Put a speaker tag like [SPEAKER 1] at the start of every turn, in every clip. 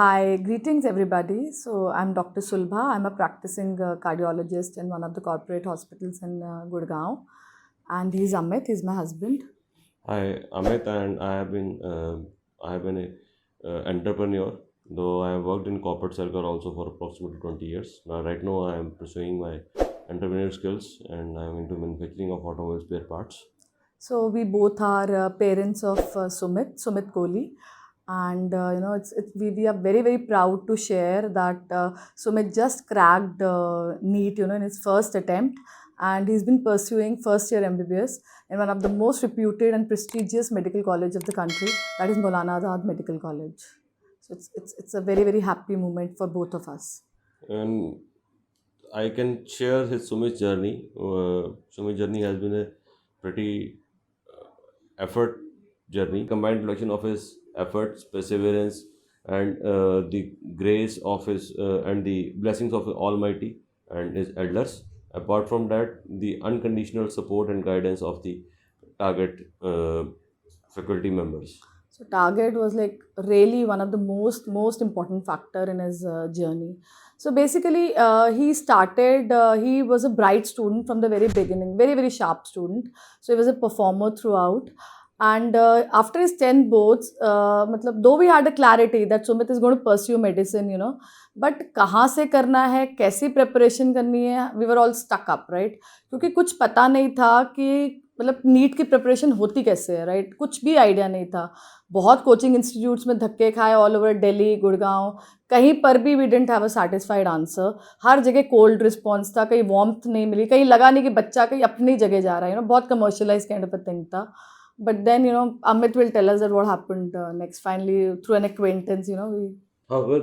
[SPEAKER 1] Hi, greetings everybody. So I'm Dr. Sulbha. I'm a practicing cardiologist in one of the corporate hospitals in Gurgaon. And he's Amit, he's my husband.
[SPEAKER 2] Hi, Amit, and I have been a entrepreneur. Though I have worked in corporate sector also for approximately 20 years. Right now, I am pursuing my entrepreneurial skills, and I am into manufacturing of automobile spare parts.
[SPEAKER 1] So we both are parents of Sumit Kohli. And we are very, very proud to share that Sumit just cracked NEET, in his first attempt. And he's been pursuing first year MBBS in one of the most reputed and prestigious medical college of the country, that is Maulana Azad Medical College. So it's a very, very happy moment for both of us.
[SPEAKER 2] And I can share his Sumit's journey. Sumit's journey has been a pretty effort journey, combined collection of his efforts, perseverance, and the grace of his and the blessings of the Almighty and his elders. Apart from that, the unconditional support and guidance of the target faculty members.
[SPEAKER 1] So Target was like really one of the most important factor in his journey. So basically, he started. He was a bright student from the very beginning, very very sharp student. So he was a performer throughout. And after his 10th boards, though we had a clarity that Sumit is going to pursue medicine, but कहाँ से करना है, कैसी preparation करनी है, we were all stuck up, right? क्योंकि कुछ पता नहीं था कि मतलब नीट की प्रिपरेशन होती कैसे है, राइट? कुछ भी आइडिया नहीं था। बहुत कोचिंग इंस्टीट्यूट्स में धक्के खाए ऑल ओवर दिल्ली, गुड़गांव, कहीं पर भी we didn't have a satisfied answer. हर जगह कोल्ड रिस्पॉन्स था, कहीं वार्मथ नहीं मिली, कहीं लगा नहीं कि बच्चा कहीं अपनी जगह जा रहा है, बहुत commercialise kind of a thing था। But then Amit will tell us that what happened next finally through an acquaintance we
[SPEAKER 2] However,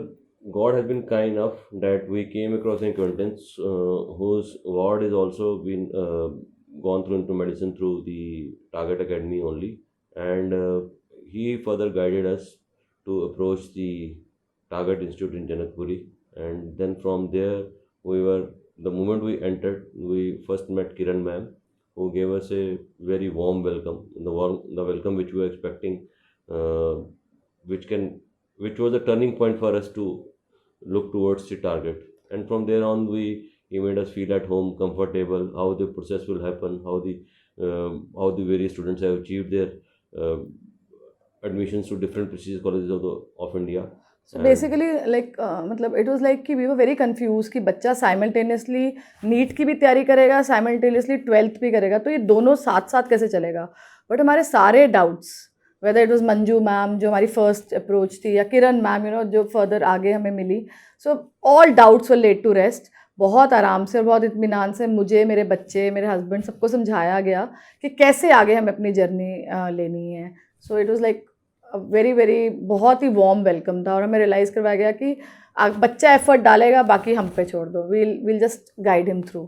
[SPEAKER 2] God has been kind enough that we came across an acquaintance whose ward is also been gone through into medicine through the Target Academy only, and he further guided us to approach the Target Institute in Janakpuri, and then from there we were the moment we entered, we first met Kiran ma'am, who gave us a very warm welcome, the welcome which we were expecting, uh, which can which was a turning point for us to look towards the target. And from there on, he made us feel at home, comfortable, how the process will happen, how the various students have achieved their uh, admissions to different prestigious colleges of India.
[SPEAKER 1] So
[SPEAKER 2] And
[SPEAKER 1] basically like मतलब it was like कि we were very confuse कि बच्चा simultaneously NEET की भी तैयारी करेगा, simultaneously twelfth भी करेगा, तो ये दोनों साथ साथ कैसे चलेगा? बट हमारे सारे doubts, whether it was Manju ma'am जो हमारी फर्स्ट अप्रोच थी, या किरण मैम जो फर्दर आगे हमें मिली, so all doubts were laid to rest. बहुत आराम से और बहुत इत्मीनान से मुझे, मेरे बच्चे, मेरे हस्बैंड, सबको समझाया गया कि कैसे आगे हमें अपनी जर्नी लेनी है। So it was like very very बहुत ही वार्म वेलकम था, और हमें रियलाइज़ करवाया गया कि बच्चा एफर्ट डालेगा, बाकी हम पे छोड़ दो, we'll just guide him through.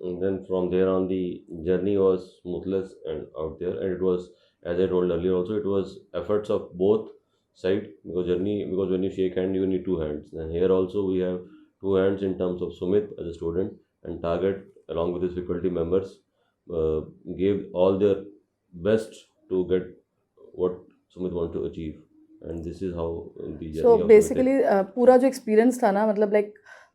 [SPEAKER 2] And then from there on, the journey was smoothless and out there, and it was, as I told earlier, also it was efforts of both side because when you shake hand, you need two hands, and here also we have two hands in terms of Sumit as a student and Target along with his faculty members uh, gave all their best to get what Sumit wanted to achieve, and this is how the
[SPEAKER 1] so
[SPEAKER 2] journey of Sumit is.
[SPEAKER 1] Basically पूरा जो experience था ना,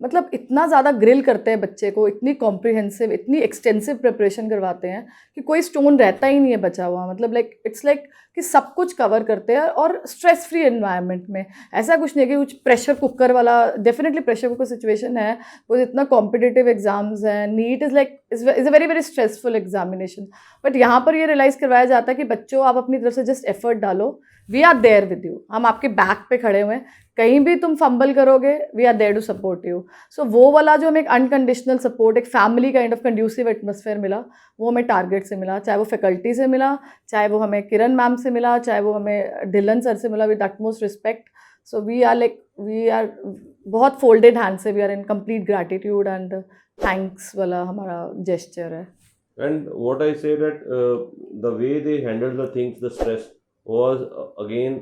[SPEAKER 1] मतलब इतना ज़्यादा grill करते हैं बच्चे को, इतनी कॉम्प्रिहेंसिव, इतनी एक्सटेंसिव प्रिपरेशन करवाते हैं कि कोई स्टोन रहता ही नहीं है बचा हुआ। मतलब लाइक इट्स लाइक कि सब कुछ कवर करते हैं, और स्ट्रेस फ्री एनवायरनमेंट में। ऐसा कुछ नहीं है कि कुछ प्रेशर कुकर वाला, डेफिनेटली प्रेशर कुकर सिचुएशन है, वो इतना कॉम्पिटिटिव एग्जाम्स हैं, NEET is like is a very very stressful examination. But यहाँ पर ये रियलाइज़ करवाया जाता है कि बच्चों, आप अपनी तरफ से जस्ट एफर्ट डालो, we are there with you, हम आपके बैक पे खड़े हुए हैं, कहीं भी तुम फंबल करोगे, we are there to support you. So वो वाला जो हमें एक अनकंडीशनल सपोर्ट, एक family kind of conducive atmosphere मिला, वो हमें टारगेट से मिला, चाहे वो फैकल्टी से मिला, चाहे वो हमें किरण मैम से मिला, चाहे वो हमें ढिलन सर से मिला, with utmost respect. So we are बहुत फोल्डेड हैंड से, we are in complete gratitude and thanks वाला हमारा जेस्चर है।
[SPEAKER 2] And what I say that the way they handled the things, the stress was again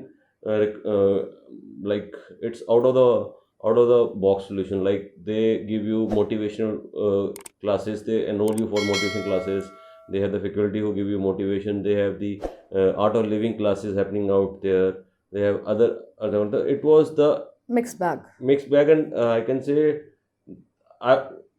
[SPEAKER 2] like it's out of the box solution. Like they give you motivational classes, they enroll you for motivation classes. They have the faculty who give you motivation. They have the art of living classes happening out there. They have it was the
[SPEAKER 1] Mixed bag.
[SPEAKER 2] mixed bag, and I can say,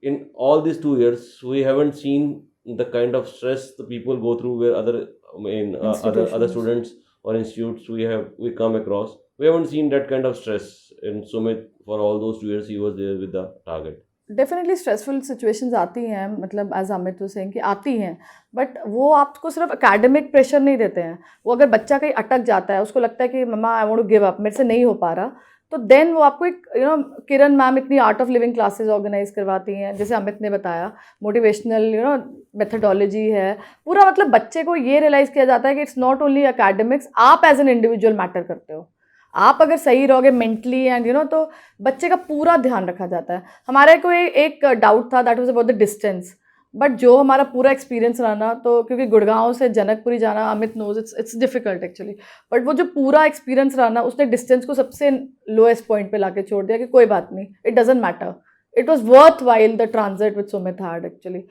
[SPEAKER 2] in all these 2 years, we haven't seen the kind of stress the people go through where other
[SPEAKER 1] Institutions.
[SPEAKER 2] students or institutes we come across. We haven't seen that kind of stress in Sumit for all those 2 years he was there with the target.
[SPEAKER 1] Definitely stressful situations आती हैं, मतलब as Amit was saying कि आती हैं, but वो आपको सिर्फ academic pressure नहीं देते हैं. वो अगर बच्चा कहीं अटक जाता है, उसको लगता है कि mumma I want to give up, मेरे से नहीं हो पा रहा, तो देन वो आपको एक किरण मैम इतनी art of living classes organise करवाती हैं, जैसे अमित ने बताया, मोटिवेशनल मेथडोलॉजी है पूरा. मतलब बच्चे को ये रियलाइज़ किया जाता है कि इट्स नॉट ओनली अकेडमिक्स, आप एज एन इंडिविजुअल मैटर करते हो. आप अगर सही रहोगे मेंटली एंड तो बच्चे का पूरा ध्यान रखा जाता है. हमारे को एक डाउट था, that was about the distance, but जो हमारा पूरा एक्सपीरियंस रहा ना, तो क्योंकि गुड़गांव से जनकपुरी जाना, Amit knows it's difficult actually, but वो जो पूरा एक्सपीरियंस रहा ना, उसने डिस्टेंस को सबसे लोएस्ट पॉइंट पे लाके छोड़ दिया कि कोई बात नहीं, it doesn't matter, it was worth while the transit with Sumit had actually.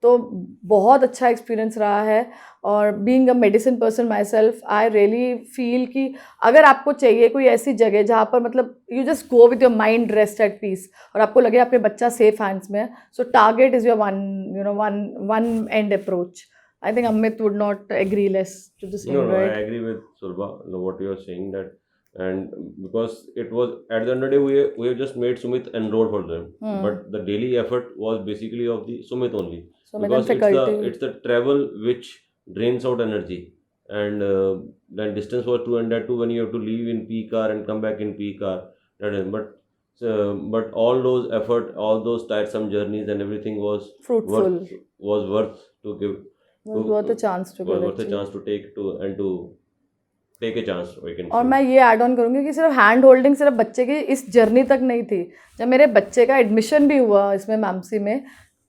[SPEAKER 1] तो बहुत अच्छा एक्सपीरियंस रहा है. और being a medicine person my self, I really feel कि अगर आपको चाहिए कोई ऐसी जगह जहाँ पर मतलब you just go with your mind rest at peace और आपको लगे आपके बच्चा सेफ हैंड्स में है, so target is your one end approach. I think Amit would not agree less to the same,
[SPEAKER 2] No,
[SPEAKER 1] right?
[SPEAKER 2] I agree with Sulba, what you are saying, that, and because it was at the end of the day, we have just made Sumit enroll for them, but the daily effort was basically of the Sumit only,
[SPEAKER 1] So with
[SPEAKER 2] because
[SPEAKER 1] faculty.
[SPEAKER 2] it's the travel which drains out energy, and then distance was too, and that too when you have to leave in peak hour and come back in peak hour. That is, but all those effort, all those tiresome journeys and everything was
[SPEAKER 1] Fruitful.
[SPEAKER 2] worth to give.
[SPEAKER 1] Was worth a chance to
[SPEAKER 2] was
[SPEAKER 1] give
[SPEAKER 2] worth a
[SPEAKER 1] actually.
[SPEAKER 2] chance to take a chance, we can
[SPEAKER 1] और
[SPEAKER 2] say.
[SPEAKER 1] मैं ये add on करूँगी कि सिर्फ hand holding सिर्फ बच्चे की इस जर्नी तक नहीं थी. जब मेरे बच्चे का एडमिशन भी हुआ इसमें मैमसी में,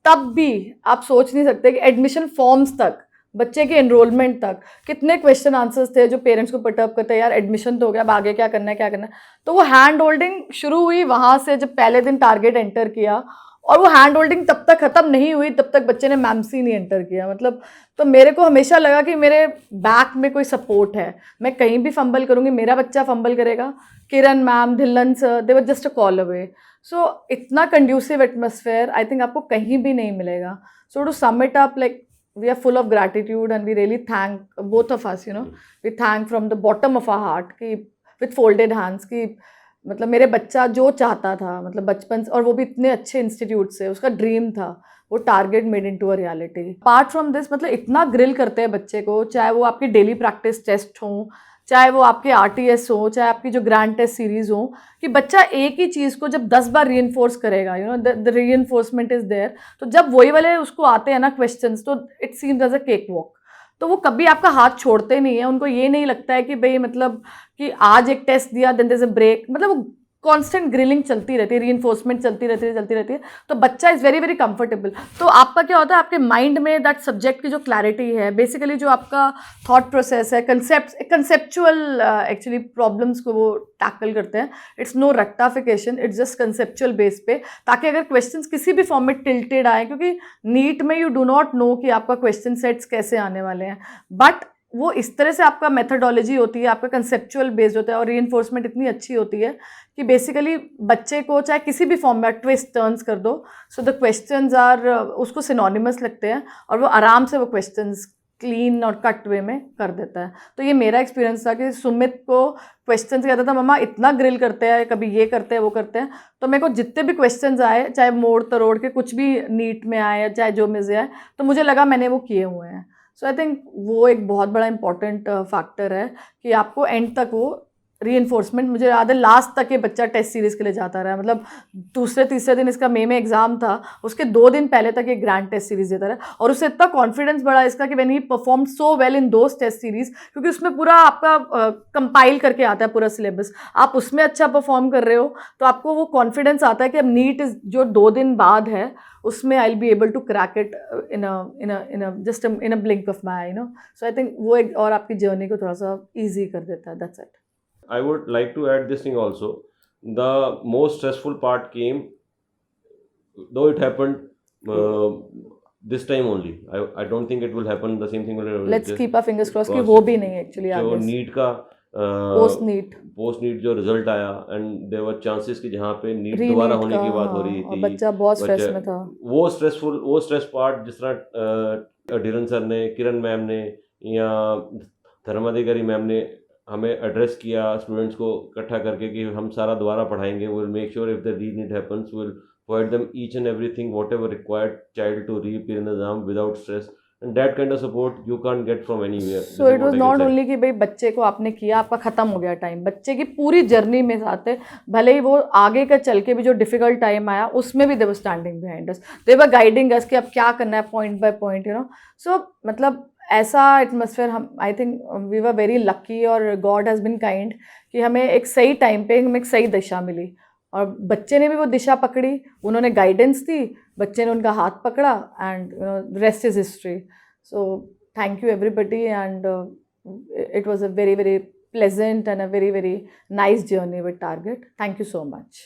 [SPEAKER 1] तब भी आप सोच नहीं सकते कि एडमिशन फॉर्म्स तक, बच्चे के एनरोलमेंट तक कितने क्वेश्चन आंसर्स थे जो पेरेंट्स को पटअप करते हैं, यार एडमिशन तो हो गया, अब आगे क्या करना है क्या करना है. तो वो हैंड होल्डिंग शुरू हुई वहाँ से, जब पहले दिन टारगेट एंटर किया, और वो हैंड होल्डिंग तब तक ख़त्म नहीं हुई तब तक बच्चे ने मैमसी नहीं एंटर किया. मतलब तो मेरे को हमेशा लगा कि मेरे बैक में कोई सपोर्ट है, मैं कहीं भी फंबल करूँगी, मेरा बच्चा फंबल करेगा, Kiran ma'am, Dhillon sir, they were just a call away. So इतना कंड्यूसिव एटमोसफेयर आई थिंक आपको कहीं भी नहीं मिलेगा. So to sum it up, like we are full of gratitude and we really thank both of us, we thank from the bottom of our heart कि with folded hands कि मतलब मेरे बच्चा जो चाहता था, मतलब बचपन से, और वो भी इतने अच्छे इंस्टीट्यूट से, उसका ड्रीम था, वो target made into a reality. Apart from this, मतलब इतना ग्रिल करते हैं बच्चे को, चाहे वो आपकी डेली प्रैक्टिस टेस्ट हो, चाहे वो आपके RTS हो, चाहे आपकी जो ग्रैंड टेस्ट सीरीज़ हो, कि बच्चा एक ही चीज़ को जब 10 बार रीइंफोर्स करेगा, द रीइंफोर्समेंट इज़ देयर, तो जब वही वाले उसको आते हैं ना क्वेश्चंस, तो it seems as a cake walk. तो वो कभी आपका हाथ छोड़ते नहीं है. उनको ये नहीं लगता है कि भाई मतलब कि आज एक टेस्ट दिया then there is a break, मतलब वो कांस्टेंट ग्रिलिंग चलती रहती है, रीइंफोर्समेंट चलती रहती है. तो बच्चा इज़ वेरी वेरी कंफर्टेबल. तो आपका क्या होता है, आपके माइंड में दैट सब्जेक्ट की जो क्लैरिटी है, बेसिकली जो आपका थॉट प्रोसेस है, कंसेप्चुअल एक्चुअली प्रॉब्लम्स को वो टैकल करते हैं. It's no rectification, it's just conceptual base पे, ताकि अगर क्वेश्चंस किसी भी फॉर्म में टिल्टेड आए, क्योंकि नीट में यू डू नॉट नो कि आपका क्वेश्चन सेट्स कैसे आने वाले हैं, बट वो इस तरह से आपका मेथडोलॉजी होती है, आपका कंसेप्चुअल बेस्ड होता है, और रीइंफोर्समेंट इतनी अच्छी होती है कि बेसिकली बच्चे को चाहे किसी भी फॉर्म में ट्विस्ट टर्न्स कर दो, सो द क्वेश्चंस आर उसको सिनोनिमस लगते हैं, और वो आराम से वो क्वेश्चंस क्लीन और कट वे में कर देता है. तो ये मेरा एक्सपीरियंस था कि सुमित को क्वेश्चंस कहता था, मम्मा इतना ग्रिल करते हैं, कभी ये करते हैं वो करते हैं. तो मेरे को जितने भी क्वेश्चंस आए, चाहे मोड़ तरोड़ के कुछ भी नीट में आए, चाहे जो में से आए, तो मुझे लगा मैंने वो किए हुए हैं. सो आई थिंक वो एक बहुत बड़ा इंपॉर्टेंट फैक्टर है कि आपको एंड तक वो रीइंफोर्समेंट. मुझे याद है लास्ट तक ये बच्चा टेस्ट सीरीज़ के लिए जाता रहा, मतलब दूसरे तीसरे दिन इसका मई में एग्जाम था, उसके 2 दिन पहले तक ये ग्रैंड टेस्ट सीरीज़ देता रहा, और उससे इतना कॉन्फिडेंस बढ़ा इसका कि when he perform so well in those test series, क्योंकि उसमें पूरा आपका कंपाइल करके आता है पूरा सिलेबस, आप उसमें अच्छा परफॉर्म कर रहे हो, तो आपको वो कॉन्फिडेंस आता है कि अब नीट जो 2 दिन बाद है, उसमें I will be able to crack it in a blink of my so I think वो एक और आपकी जर्नी को थोड़ा सा ईजी कर देता है. That's it.
[SPEAKER 2] I would like to add this thing also. The most stressful part came, though it happened this time only. I don't think it will happen. The same thing will happen.
[SPEAKER 1] Let's keep our fingers cross कि वो भी नहीं actually
[SPEAKER 2] जो
[SPEAKER 1] आगे.
[SPEAKER 2] NEET का
[SPEAKER 1] post
[SPEAKER 2] NEET जो result आया, and there were chances कि जहाँ पे नीट दोबारा
[SPEAKER 1] रीनीट
[SPEAKER 2] होने
[SPEAKER 1] का,
[SPEAKER 2] की बात हो
[SPEAKER 1] हाँ,
[SPEAKER 2] रही
[SPEAKER 1] और
[SPEAKER 2] थी,
[SPEAKER 1] बच्चा बहुत स्ट्रेस
[SPEAKER 2] बच्चा
[SPEAKER 1] में था।
[SPEAKER 2] वो स्ट्रेस पार्ट जिस तरह धीरन सर ने, किरण मैम ने या धर्माधिकारी मैम ने हमें एड्रेस किया स्टूडेंट्स को इकट्ठा करके कि हम सारा दोबारा पढ़ाएंगे, will make sure if the reNEET happens will provide them each and everything whatever required child to reappear in the exam without stress, and that kind of support you can't get from anywhere,
[SPEAKER 1] so
[SPEAKER 2] this is
[SPEAKER 1] it
[SPEAKER 2] what
[SPEAKER 1] was
[SPEAKER 2] I can
[SPEAKER 1] not
[SPEAKER 2] say.
[SPEAKER 1] Only कि भाई बच्चे को आपने किया, आपका ख़त्म हो गया टाइम, बच्चे की पूरी जर्नी में साथ है, भले ही वो आगे का चल के भी जो डिफिकल्ट टाइम आया उसमें भी they were standing behind us, they were guiding us कि अब क्या करना है point by point, you know. So मतलब ऐसा एटमोसफेयर, हम I think we were very lucky और गॉड हैज़ बिन काइंड कि हमें एक सही टाइम पे हमें एक सही दिशा मिली, और बच्चे ने भी वो दिशा पकड़ी, उन्होंने गाइडेंस दी, बच्चे ने उनका हाथ पकड़ा, and you know rest is history. So thank you everybody, and it was a very, very pleasant and a very, very nice journey with Target. Thank you so much.